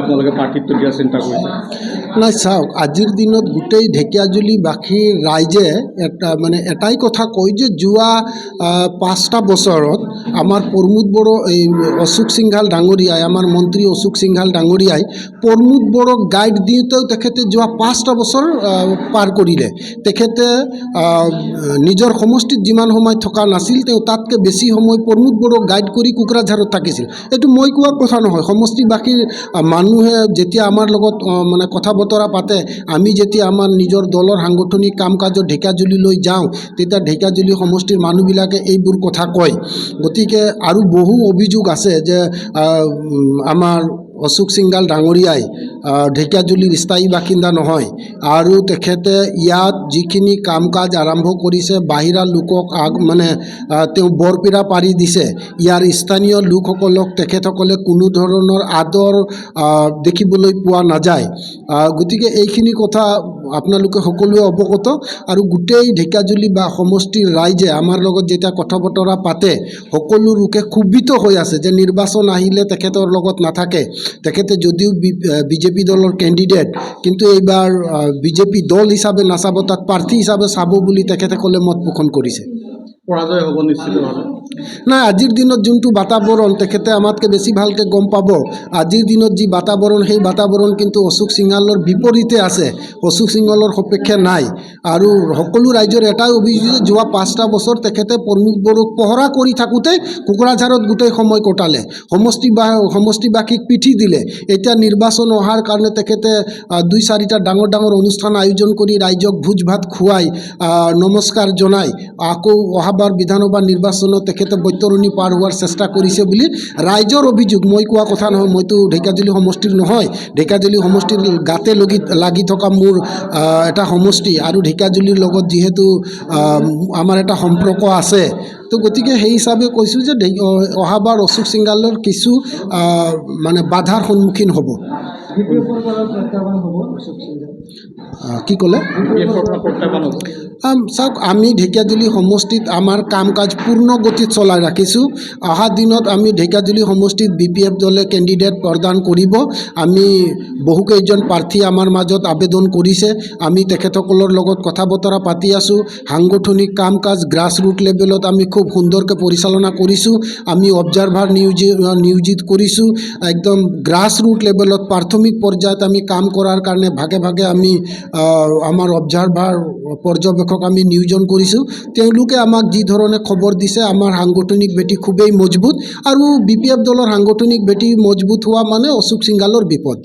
আপোনালোকে প্ৰাৰ্থিত্ব দিয়াৰ চিন্তা কৰিছে? নাই চাওক, আজিৰ দিনত গোটেই ঢেকীয়াজুলিবাসীৰ ৰাইজে এটাই কথা কয় যে যোৱা 5টা বছৰত আমাৰ প্ৰমোদ বড়ো এই অশোক সিংঘাল ডাঙৰীয়াই, আমাৰ মন্ত্ৰী অশোক সিংঘাল ডাঙৰীয়াই প্ৰমোদ বড়োক গাইড দিওঁতেও তেখেতে যোৱা 5টা বছৰ পাৰ কৰিলে। তেখেতে নিজৰ সমষ্টিত যিমান সময় থকা নাছিল তেওঁ তাতকৈ বেছি সময় প্ৰমোদ বড়োক গাইড কৰি কোকৰাঝাৰত থাকিছিল। এইটো মই কোৱা কথা নহয়, সমষ্টিবাসীৰ মানুহে যেতিয়া আমাৰ লগত কথা বতৰা পাতে, আমি যেতিয়া আমাৰ নিজৰ দলৰ সাংগঠনিক কাম কাজত ঢেকীয়াজুলিলৈ যাওঁ, তেতিয়া ঢেকীয়াজুলি সমষ্টিৰ মানুহবিলাকে এইবোৰ কথা কয়। গতিকে আৰু বহু অভিযোগ আছে যে আমাৰ অশোক সিংঘাল ডাঙৰীয়াই ঢেকীয়াজুলিৰ স্থায়ী বাসিন্দা নহয় আৰু তেখেতে ইয়াত যিখিনি কাম কাজ আৰম্ভ কৰিছে বাহিৰা লোকক তেওঁ বৰপিৰা পাৰি দিছে। ইয়াৰ স্থানীয় লোকসকলক তেখেতসকলে কোনো ধৰণৰ আদৰ দেখিবলৈ পোৱা নাযায়। গতিকে এইখিনি কথা আপোনালোকে সকলোৱে অৱগত আৰু গোটেই ঢেকীয়াজুলি বা সমষ্টিৰ ৰাইজে আমাৰ লগত যেতিয়া কথা বতৰা পাতে, সকলো লোকে ক্ষোভিত হৈ আছে যে নিৰ্বাচন আহিলে তেখেতৰ লগত নাথাকে। তেখেতে যদিও বিজেপি দলৰ কেণ্ডিডেট, কিন্তু এইবাৰ বিজেপি দল হিচাপে নাচাব, তাত প্ৰাৰ্থী হিচাপে চাব বুলি তেখেতসকলে মত পোষণ কৰিছে। পৰাজয় হ'ব নিশ্চিতভাৱে? নাই, আজিৰ দিনত যোনটো বাতাবৰণ তেখেতে আমাতকৈ বেছি ভালকৈ গম পাব। আজিৰ দিনত যি বাতাবৰণ, সেই বাতাবৰণ কিন্তু অশোক সিংঘালৰ বিপৰীতে আছে, অশোক সিংঘালৰ সপক্ষে নাই। আৰু সকলো ৰাইজৰ এটাই অভিযোগ যে যোৱা 5টা বছৰ তেখেতে প্ৰমোদ বড়োক পহৰা কৰি থাকোঁতে কোকৰাঝাৰত গোটেই সময় কটালে, সমষ্টিবাসীক পিঠি দিলে। এতিয়া নিৰ্বাচন অহাৰ কাৰণে তেখেতে 2-4টা ডাঙৰ ডাঙৰ অনুষ্ঠান আয়োজন কৰি ৰাইজক ভোজ ভাত খুৱাই নমস্কাৰ জনাই আকৌ অহাবাৰ বিধানসভা নিৰ্বাচনত তেখেতে বৈতৰণি পাৰ হোৱাৰ চেষ্টা কৰিছে বুলি ৰাইজৰ অভিযোগ। মই কোৱা কথা নহয়, মইতো ঢেকীয়াজুলি সমষ্টিৰ নহয়। ঢেকীয়াজুলি সমষ্টিৰ গাতে লাগি থকা মোৰ এটা সমষ্টি আৰু ঢেকীয়াজুলিৰ লগত যিহেতু আমাৰ এটা সম্পৰ্ক আছে, তো গতিকে সেই হিচাপে কৈছোঁ যে অহাবাৰ অশোক সিংঘালৰ কিছু বাধাৰ সন্মুখীন হ'ব। কি ক'লে? চাওক, আমি ঢেকীয়াজুলি সমষ্টিত আমাৰ কাম কাজ পূৰ্ণ গতিত চলাই ৰাখিছোঁ। অহা দিনত আমি ঢেকীয়াজুলি সমষ্টিত BPF দলে কেণ্ডিডেট প্ৰদান কৰিব। আমি বহুকেইজন প্ৰাৰ্থী আমাৰ মাজত আবেদন কৰিছে, আমি তেখেতসকলৰ লগত কথা বতৰা পাতি আছোঁ। সাংগঠনিক কাম কাজ গ্ৰাছৰুট লেভেলত আমি খুব সুন্দৰকৈ পৰিচালনা কৰিছোঁ। আমি অবজাৰভাৰ নিয়োজিত কৰিছোঁ। একদম গ্ৰাছৰুট লেভেলত প্ৰাথমিক পৰ্যায়ত আমি কাম কৰাৰ কাৰণে ভাগে ভাগে আমি আমাৰ অবজাৰভাৰ পৰ্যবেক্ষক আমি নিয়োজন কৰিছোঁ। তেওঁলোকে আমাক যি ধৰণে খবৰ দিছে, আমাৰ সাংগঠনিক ভেটি খুবেই মজবুত আৰু BPF দলৰ সাংগঠনিক ভেটি মজবুত হোৱা মানে অশোক সিংঘালৰ বিপদ।